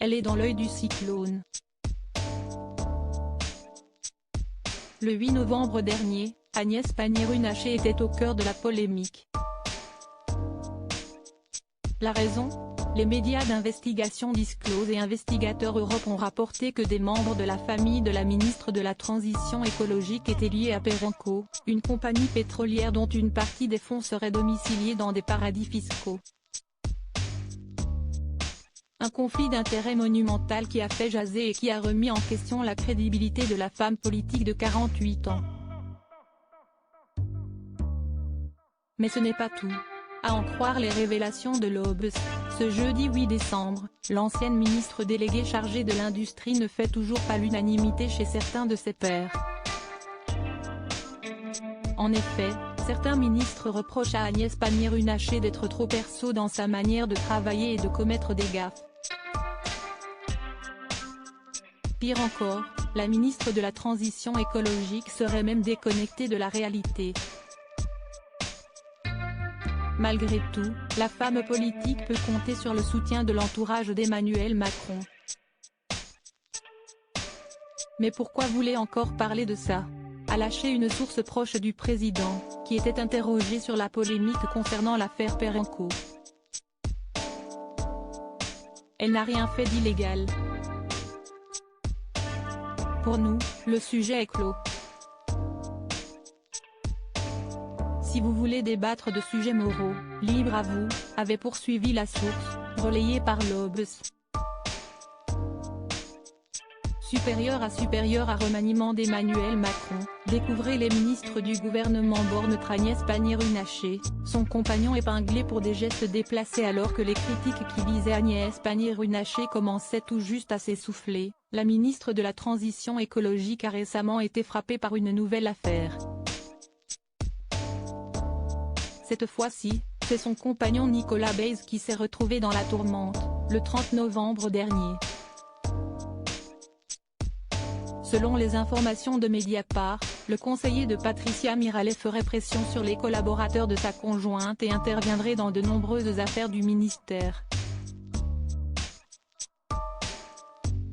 Elle est dans l'œil du cyclone. Le 8 novembre dernier, Agnès Pannier-Runacher était au cœur de la polémique. La raison ? Les médias d'investigation Disclose et Investigateurs Europe ont rapporté que des membres de la famille de la ministre de la Transition écologique étaient liés à Perenco, une compagnie pétrolière dont une partie des fonds serait domiciliée dans des paradis fiscaux. Un conflit d'intérêts monumental qui a fait jaser et qui a remis en question la crédibilité de la femme politique de 48 ans. Mais ce n'est pas tout. À en croire les révélations de l'Obs, ce jeudi 8 décembre, l'ancienne ministre déléguée chargée de l'industrie ne fait toujours pas l'unanimité chez certains de ses pairs. En effet, certains ministres reprochent à Agnès Pannier-Runacher d'être trop perso dans sa manière de travailler et de commettre des gaffes. Pire encore, la ministre de la Transition écologique serait même déconnectée de la réalité. Malgré tout, la femme politique peut compter sur le soutien de l'entourage d'Emmanuel Macron. Mais pourquoi voulait encore parler de ça ? A lâché une source proche du président, qui était interrogée sur la polémique concernant l'affaire Perenco. Elle n'a rien fait d'illégal. Pour nous, le sujet est clos. Si vous voulez débattre de sujets moraux, libre à vous, avait poursuivi la source, relayée par l'Obs. Supérieur à remaniement d'Emmanuel Macron, découvrez les ministres du gouvernement Borne Agnès Pannier-Runacher, son compagnon épinglé pour des gestes déplacés alors que les critiques qui visaient Agnès Pannier-Runacher commençaient tout juste à s'essouffler. La ministre de la Transition écologique a récemment été frappée par une nouvelle affaire. Cette fois-ci, c'est son compagnon Nicolas Bayes qui s'est retrouvé dans la tourmente, le 30 novembre dernier. Selon les informations de Mediapart, le conseiller de Patricia Mirallet ferait pression sur les collaborateurs de sa conjointe et interviendrait dans de nombreuses affaires du ministère.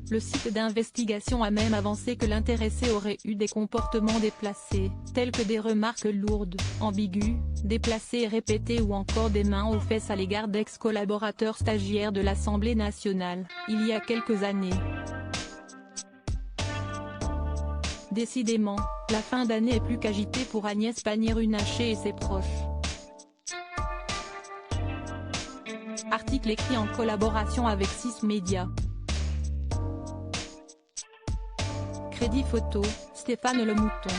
Le site d'investigation a même avancé que l'intéressé aurait eu des comportements déplacés, tels que des remarques lourdes, ambiguës, déplacées et répétées ou encore des mains aux fesses à l'égard d'ex-collaborateurs stagiaires de l'Assemblée nationale, il y a quelques années. Décidément, la fin d'année est plus qu'agitée pour Agnès Pannier-Runacher et ses proches. Article écrit en collaboration avec 6 médias. Crédit photo, Stéphane Le Mouton.